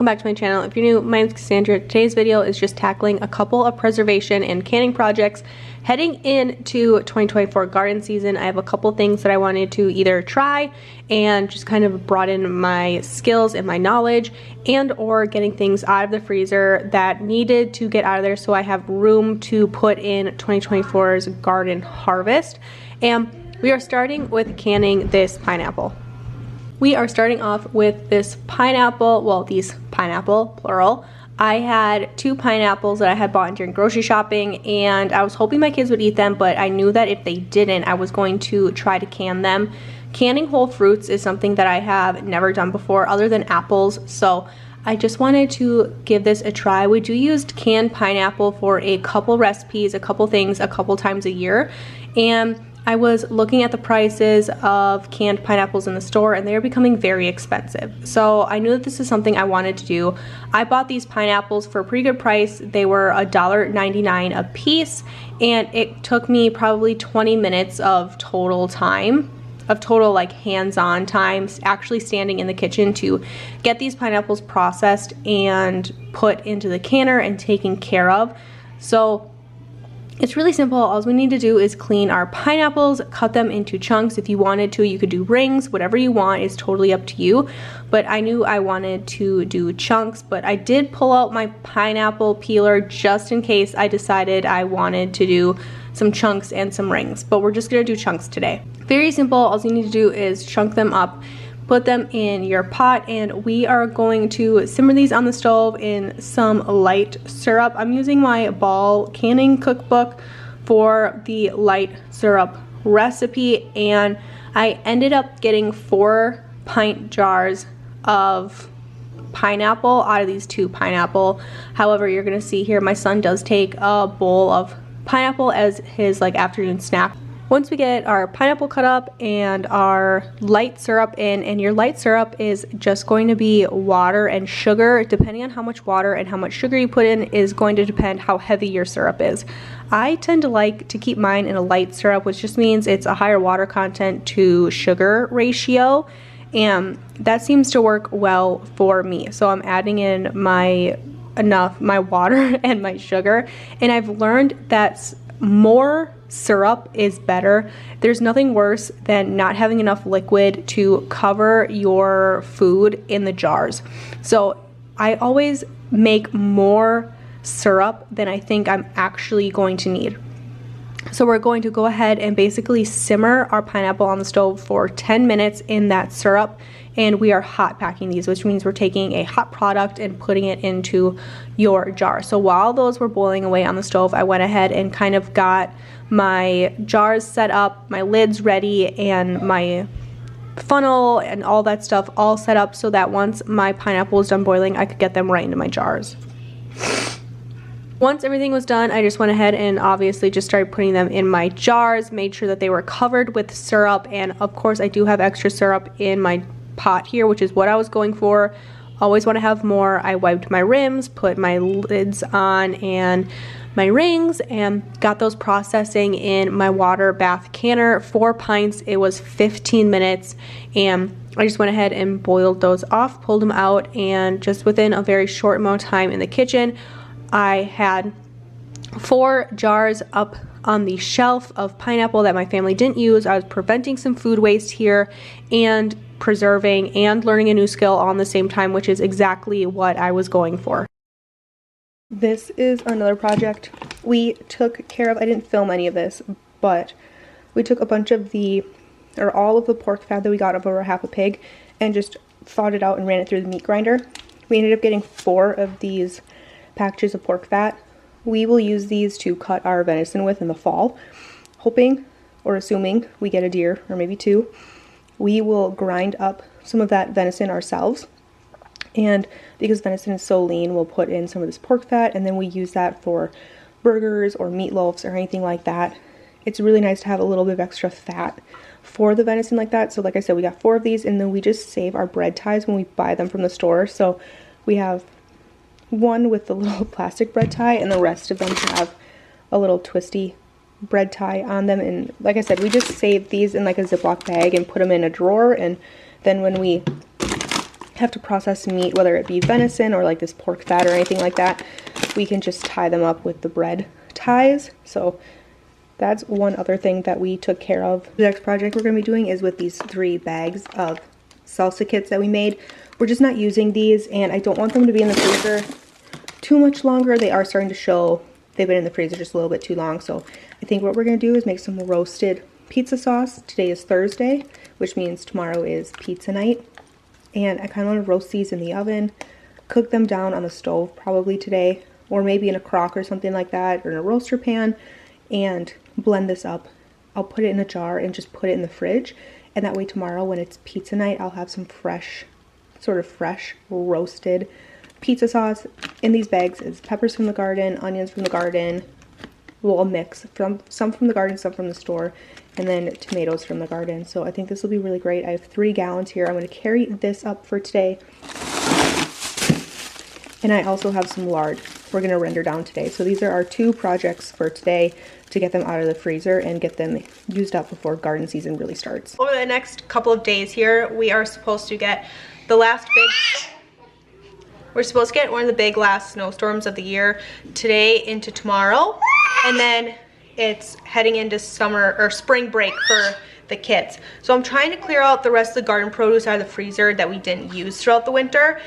Welcome back to my channel. If you're new, my name is Cassandra. Today's video is just tackling a couple of preservation and canning projects heading into 2024 garden season. I have a couple things that I wanted to either try and just kind of broaden my skills and my knowledge, and or getting things out of the freezer that needed to get out of there so I have room to put in 2024's garden harvest. And we are starting with canning this pineapple. We are starting off with this pineapple, well, these pineapple, plural. I had 2 pineapples that I had bought during grocery shopping, and I was hoping my kids would eat them, but I knew that if they didn't, I was going to try to can them. Canning whole fruits is something that I have never done before other than apples, so I just wanted to give this a try. We do use canned pineapple for a couple recipes, a couple things, a couple times a year, and I was looking at the prices of canned pineapples in the store, and they are becoming very expensive. So I knew that this is something I wanted to do. I bought these pineapples for a pretty good price. They were $1.99 a piece, and it took me probably 20 minutes of total time, like hands-on time, actually standing in the kitchen to get these pineapples processed and put into the canner and taken care of. So it's really simple. All we need to do is clean our pineapples, cut them into chunks. If you wanted to, you could do rings, whatever you want is totally up to you. But I knew I wanted to do chunks, but I did pull out my pineapple peeler just in case I decided I wanted to do some chunks and some rings. But we're just gonna do chunks today. Very simple. All you need to do is chunk them up, put them in your pot, and we are going to simmer these on the stove in some light syrup. I'm using my Ball canning cookbook for the light syrup recipe, and I ended up getting 4 pint jars of pineapple out of these 2 pineapple. However, you're gonna see here my son does take a bowl of pineapple as his afternoon snack. Once we get our pineapple cut up and our light syrup in, and your light syrup is just going to be water and sugar, depending on how much water and how much sugar you put in is going to depend how heavy your syrup is. I tend to like to keep mine in a light syrup, which just means it's a higher water content to sugar ratio, and that seems to work well for me. So I'm adding in my water and my sugar, and I've learned that more syrup is better. There's nothing worse than not having enough liquid to cover your food in the jars. So I always make more syrup than I think I'm actually going to need. So we're going to go ahead and basically simmer our pineapple on the stove for 10 minutes in that syrup, and we are hot packing these, which means we're taking a hot product and putting it into your jar. So while those were boiling away on the stove, I went ahead and kind of got my jars set up, my lids ready, and my funnel and all that stuff all set up so that once my pineapple was done boiling, I could get them right into my jars. Once everything was done, I just went ahead and obviously just started putting them in my jars, made sure that they were covered with syrup, and of course I do have extra syrup in my pot here, which is what I was going for. Always want to have more. I wiped my rims, put my lids on and my rings, and got those processing in my water bath canner. 4 pints, it was 15 minutes, and I just went ahead and boiled those off, pulled them out, and just within a very short amount of time in the kitchen, I had 4 jars up on the shelf of pineapple that my family didn't use. I was preventing some food waste here and preserving and learning a new skill all in the same time, which is exactly what I was going for. This is another project we took care of. I didn't film any of this, but we took a bunch of all of the pork fat that we got of over half a pig and just thawed it out and ran it through the meat grinder. We ended up getting 4 of these packages of pork fat. We will use these to cut our venison with in the fall, hoping or assuming we get a deer or maybe 2. We will grind up some of that venison ourselves, and because venison is so lean, we'll put in some of this pork fat, and then we use that for burgers or meatloafs or anything like that. It's really nice to have a little bit of extra fat for the venison like that. So like I said, we got 4 of these, and then we just save our bread ties when we buy them from the store. So we have one with the little plastic bread tie, and the rest of them have a little twisty bread tie on them. And like I said, we just save these in like a Ziploc bag and put them in a drawer, and then when we have to process meat, whether it be venison or like this pork fat or anything like that, we can just tie them up with the bread ties. So that's one other thing that we took care of. The next project we're going to be doing is with these 3 bags of salsa kits that we made. We're just not using these, and I don't want them to be in the freezer too much longer. They are starting to show they've been in the freezer just a little bit too long. So I think what we're going to do is make some roasted pizza sauce. Today is Thursday, which means tomorrow is pizza night. And I kind of want to roast these in the oven, cook them down on the stove probably today, or maybe in a crock or something like that, or in a roaster pan, and blend this up. I'll put it in a jar and just put it in the fridge, and that way tomorrow when it's pizza night, I'll have some fresh, sort of fresh roasted pizza sauce. In these bags is peppers from the garden, onions from the garden, well, a mix from some from the garden, some from the store, and then tomatoes from the garden. So I think this will be really great. I have 3 gallons here. I'm going to carry this up for today. And I also have some lard we're going to render down today. So these are our 2 projects for today to get them out of the freezer and get them used up before garden season really starts. Over the next couple of days here, we are supposed to get the last we're supposed to get one of the big last snowstorms of the year today into tomorrow. And then it's heading into summer or spring break for the kids. So I'm trying to clear out the rest of the garden produce out of the freezer that we didn't use throughout the winter.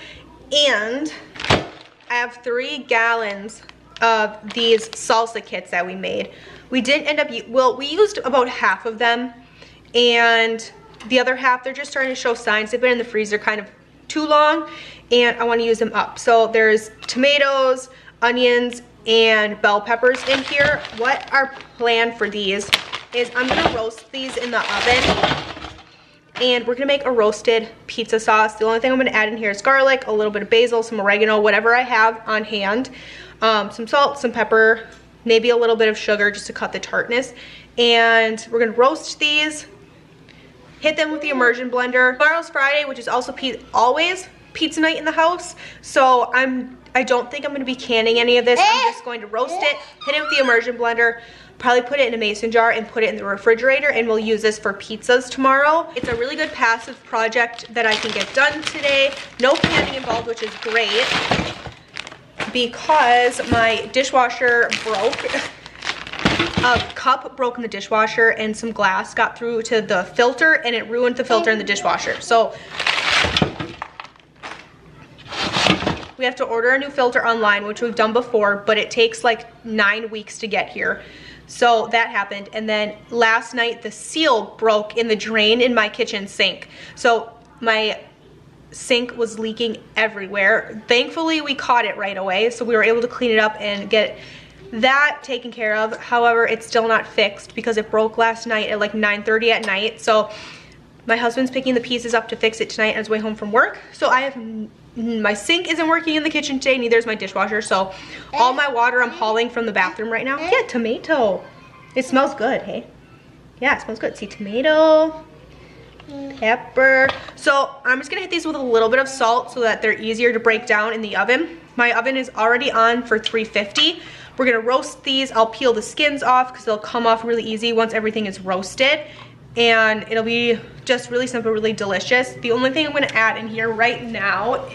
And I have 3 gallons of these salsa kits that we made. We didn't end up, well, we used about half of them, and the other half, they're just starting to show signs. They've been in the freezer kind of too long, and I want to use them up. So there's tomatoes, onions, and bell peppers in here. What our plan for these is I'm going to roast these in the oven, and we're going to make a roasted pizza sauce. The only thing I'm going to add in here is garlic, a little bit of basil, some oregano, whatever I have on hand, some salt, some pepper, maybe a little bit of sugar just to cut the tartness. And we're going to roast these, hit them with the immersion blender. Tomorrow's Friday, which is also always pizza night in the house, so I don't think I'm going to be canning any of this. I'm just going to roast it, hit it with the immersion blender, probably put it in a mason jar and put it in the refrigerator, and we'll use this for pizzas tomorrow. It's a really good passive project that I can get done today. No canning involved, which is great because my dishwasher broke. A cup broke in the dishwasher and some glass got through to the filter and it ruined the filter in the dishwasher. So we have to order a new filter online, which we've done before, but it takes like 9 weeks to get here. So that happened. And then last night the seal broke in the drain in my kitchen sink. So my sink was leaking everywhere. Thankfully we caught it right away, so we were able to clean it up and get that taken care of. However, it's still not fixed because it broke last night at like 9:30 at night. So my husband's picking the pieces up to fix it tonight on his way home from work. So my sink isn't working in the kitchen today, neither is my dishwasher. So all my water I'm hauling from the bathroom right now. Yeah, tomato. It smells good, hey? Yeah, it smells good. See, tomato, pepper. So I'm just gonna hit these with a little bit of salt so that they're easier to break down in the oven. My oven is already on for 350. We're gonna roast these. I'll peel the skins off because they'll come off really easy once everything is roasted. And it'll be just really simple, really delicious. The only thing I'm gonna add in here right now,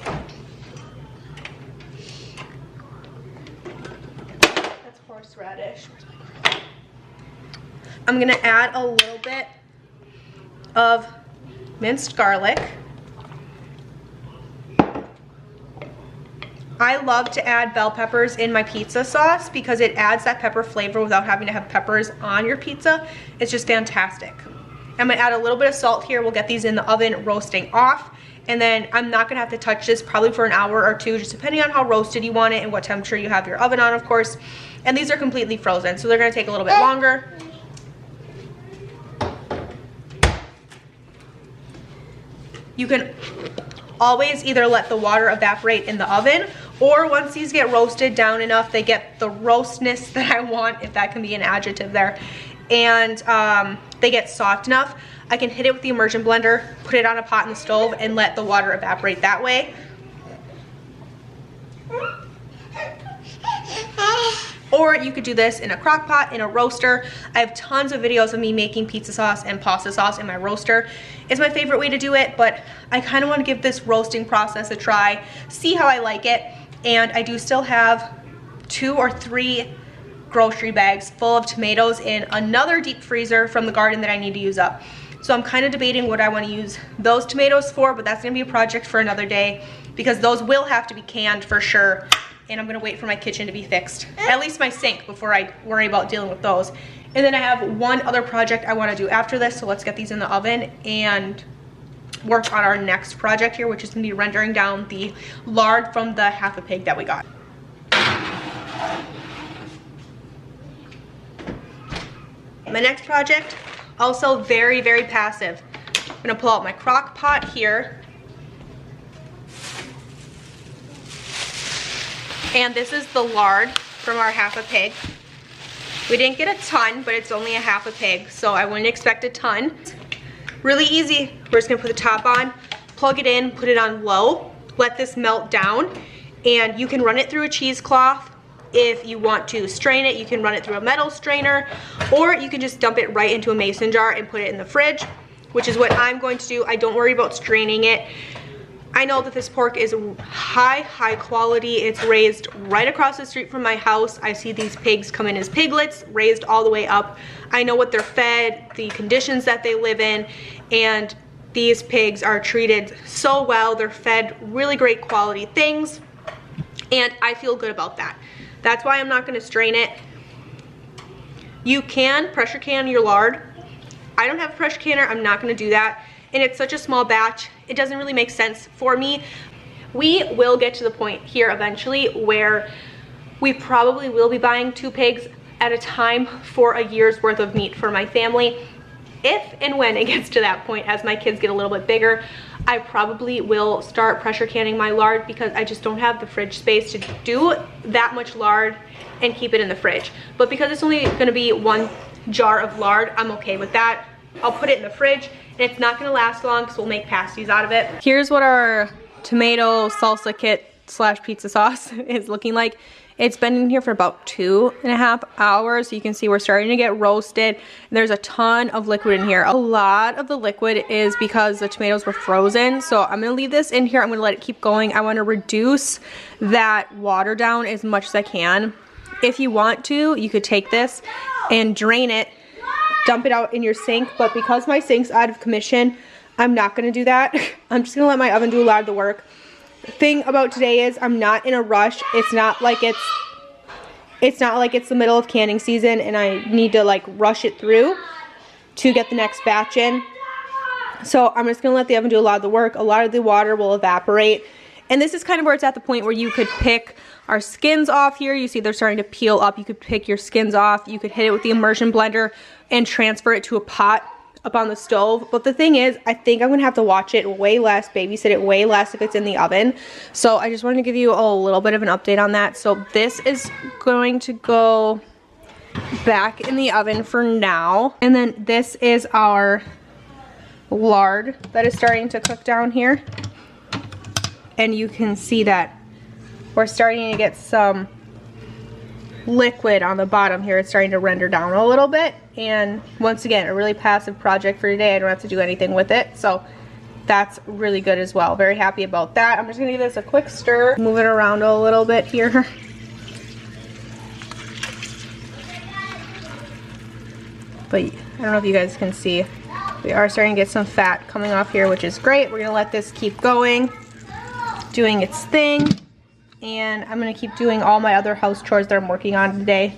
that's horseradish. I'm gonna add a little bit of minced garlic. I love to add bell peppers in my pizza sauce because it adds that pepper flavor without having to have peppers on your pizza. It's just fantastic. I'm gonna add a little bit of salt here. We'll get these in the oven roasting off. And then I'm not gonna have to touch this probably for an hour or two, just depending on how roasted you want it and what temperature you have your oven on, of course. And these are completely frozen, so they're gonna take a little bit longer. You can always either let the water evaporate in the oven, or once these get roasted down enough, they get the roastness that I want, if that can be an adjective there, and they get soft enough, I can hit it with the immersion blender, put it on a pot in the stove, and let the water evaporate that way. Or you could do this in a crock pot, in a roaster. I have tons of videos of me making pizza sauce and pasta sauce in my roaster. It's my favorite way to do it, but I kind of want to give this roasting process a try, see how I like it. And I do still have 2 or 3 grocery bags full of tomatoes in another deep freezer from the garden that I need to use up. So I'm kind of debating what I want to use those tomatoes for, but that's going to be a project for another day because those will have to be canned for sure. And I'm gonna wait for my kitchen to be fixed, at least my sink, before I worry about dealing with those. And then I have one other project I wanna do after this, so let's get these in the oven and work on our next project here, which is gonna be rendering down the lard from the half a pig that we got. My next project, also very, very passive. I'm gonna pull out my crock pot here. And this is the lard from our half a pig. We didn't get a ton, but it's only a half a pig, so I wouldn't expect a ton. Really easy. We're just gonna put the top on, plug it in, put it on low, let this melt down, and you can run it through a cheesecloth. If you want to strain it, you can run it through a metal strainer, or you can just dump it right into a mason jar and put it in the fridge, which is what I'm going to do. I don't worry about straining it. I know that this pork is high quality. It's raised right across the street from my house. I see these pigs come in as piglets, raised all the way up. I know what they're fed, the conditions that they live in, and these pigs are treated so well. They're fed really great quality things, and I feel good about that. That's why I'm not gonna strain it. You can pressure can your lard. I don't have a pressure canner, I'm not gonna do that. And it's such a small batch, it doesn't really make sense for me. We will get to the point here eventually where we probably will be buying 2 pigs at a time for a year's worth of meat for my family. If and when it gets to that point, as my kids get a little bit bigger, I probably will start pressure canning my lard because I just don't have the fridge space to do that much lard and keep it in the fridge. But because it's only gonna be 1 jar of lard, I'm okay with that. I'll put it in the fridge, and it's not gonna last long because we'll make pasties out of it. Here's what our tomato salsa kit slash pizza sauce is looking like. It's been in here for about 2.5 hours. You can see we're starting to get roasted. And there's a ton of liquid in here. A lot of the liquid is because the tomatoes were frozen. So I'm gonna leave this in here. I'm gonna let it keep going. I wanna reduce that water down as much as I can. If you want to, you could take this and drain it, dump it out in your sink, but because my sink's out of commission, I'm not gonna do that. I'm just gonna let my oven do a lot of the work. The thing about today is I'm not in a rush. It's not like it's the middle of canning season and I need to like rush it through to get the next batch in. So I'm just gonna let the oven do a lot of the work. A lot of the water will evaporate. And this is kind of where it's at the point where you could pick our skins off here. You see they're starting to peel up. You could pick your skins off. You could hit it with the immersion blender and transfer it to a pot up on the stove. But the thing is, I think I'm gonna have to watch it way less, babysit it way less if it's in the oven. So I just wanted to give you a little bit of an update on that. So this is going to go back in the oven for now. And then this is our lard that is starting to cook down here. And you can see that we're starting to get some liquid on the bottom here. It's starting to render down a little bit. And once again, a really passive project for today. I don't have to do anything with it. So that's really good as well. Very happy about that. I'm just gonna give this a quick stir. Move it around a little bit here. But I don't know if you guys can see. We are starting to get some fat coming off here, which is great. We're gonna let this keep going, doing its thing. And I'm gonna keep doing all my other house chores that I'm working on today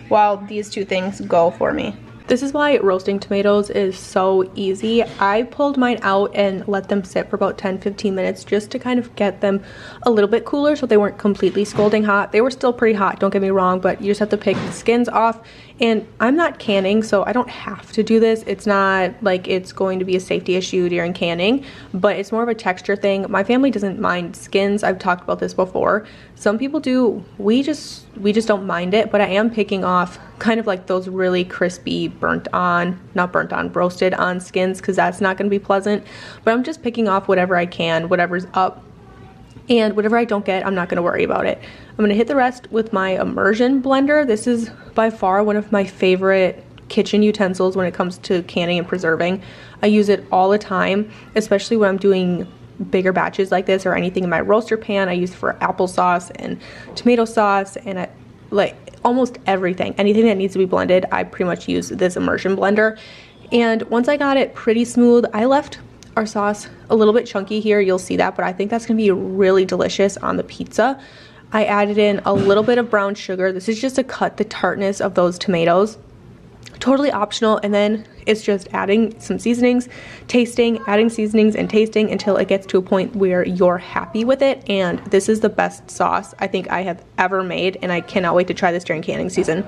while these 2 things go for me. This is why roasting tomatoes is so easy. I pulled mine out and let them sit for about 10-15 minutes just to kind of get them a little bit cooler so they weren't completely scalding hot. They were still pretty hot, don't get me wrong, but you just have to pick the skins off. And I'm not canning, so I don't have to do this. It's not like it's going to be a safety issue during canning, but it's more of a texture thing. My family doesn't mind skins. I've talked about this before. Some people do. We just don't mind it, but I am picking off kind of like those really crispy roasted on skins because that's not going to be pleasant. But I'm just picking off whatever I can, whatever's up And whatever I don't get, I'm not gonna worry about it. I'm gonna hit the rest with my immersion blender. This is by far one of my favorite kitchen utensils when it comes to canning and preserving. I use it all the time, especially when I'm doing bigger batches like this or anything in my roaster pan. I use it for applesauce and tomato sauce and like almost everything. Anything that needs to be blended, I pretty much use this immersion blender. And once I got it pretty smooth, I left our sauce a little bit chunky here. You'll see that, but I think that's gonna be really delicious on the pizza. I added in a little bit of brown sugar. This is just to cut the tartness of those tomatoes. Totally optional, and then it's just adding some seasonings, tasting, adding seasonings and tasting until it gets to a point where you're happy with it. And this is the best sauce I think I have ever made, and I cannot wait to try this during canning season.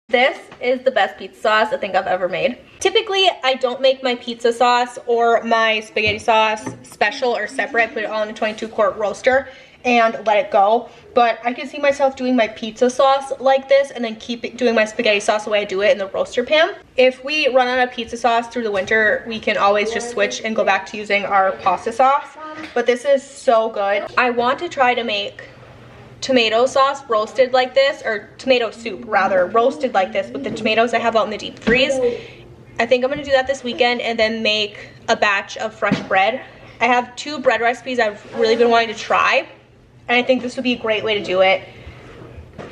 This is the best pizza sauce I think I've ever made. Typically, I don't make my pizza sauce or my spaghetti sauce special or separate. I put it all in a 22-quart roaster and let it go. But I can see myself doing my pizza sauce like this and then keep doing my spaghetti sauce the way I do it in the roaster pan. If we run out of pizza sauce through the winter, we can always just switch and go back to using our pasta sauce. But this is so good. I want to try to make tomato sauce roasted like this, or tomato soup rather, roasted like this with the tomatoes I have out in the deep freeze. I think I'm gonna do that this weekend and then make a batch of fresh bread. I have 2 bread recipes I've really been wanting to try, and I think this would be a great way to do it.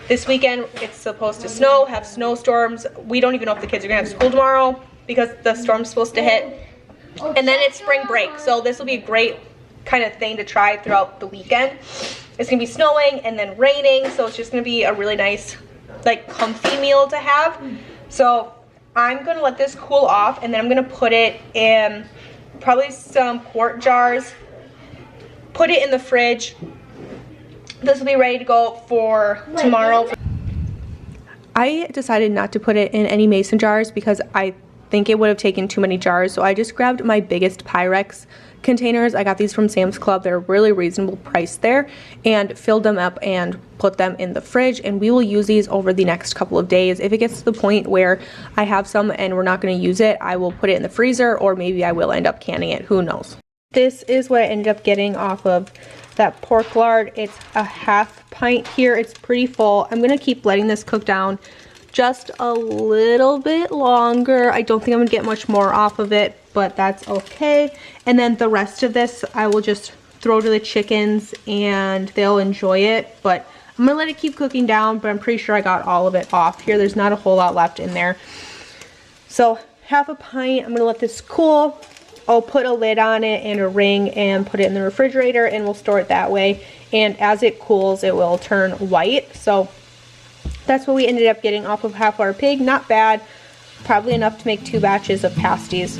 This weekend it's supposed to snow, have snowstorms. We don't even know if the kids are gonna have school tomorrow because the storm's supposed to hit. And then it's spring break, so this will be a great kind of thing to try throughout the weekend. It's gonna be snowing and then raining, so it's just gonna be a really nice, like, comfy meal to have. So I'm gonna let this cool off, and then I'm gonna put it in probably some quart jars, put it in the fridge. This will be ready to go for tomorrow. I decided not to put it in any mason jars because I think it would have taken too many jars, so I just grabbed my biggest Pyrex containers. I got these from Sam's Club. They're really reasonable price there, and filled them up and put them in the fridge, and we will use these over the next couple of days. If it gets to the point where I have some and we're not going to use it, I will put it in the freezer, or maybe I will end up canning it. Who knows? This is what I ended up getting off of that pork lard. It's a half pint here. It's pretty full. I'm going to keep letting this cook down just a little bit longer. I don't think I'm gonna get much more off of it, but that's okay. And then the rest of this I will just throw to the chickens and they'll enjoy it. But I'm gonna let it keep cooking down, but I'm pretty sure I got all of it off here. There's not a whole lot left in there. So half a pint, I'm gonna let this cool. I'll put a lid on it and a ring and put it in the refrigerator, and we'll store it that way. And as it cools, it will turn white. So that's what we ended up getting off of half our pig. Not bad. Probably enough to make 2 batches of pasties.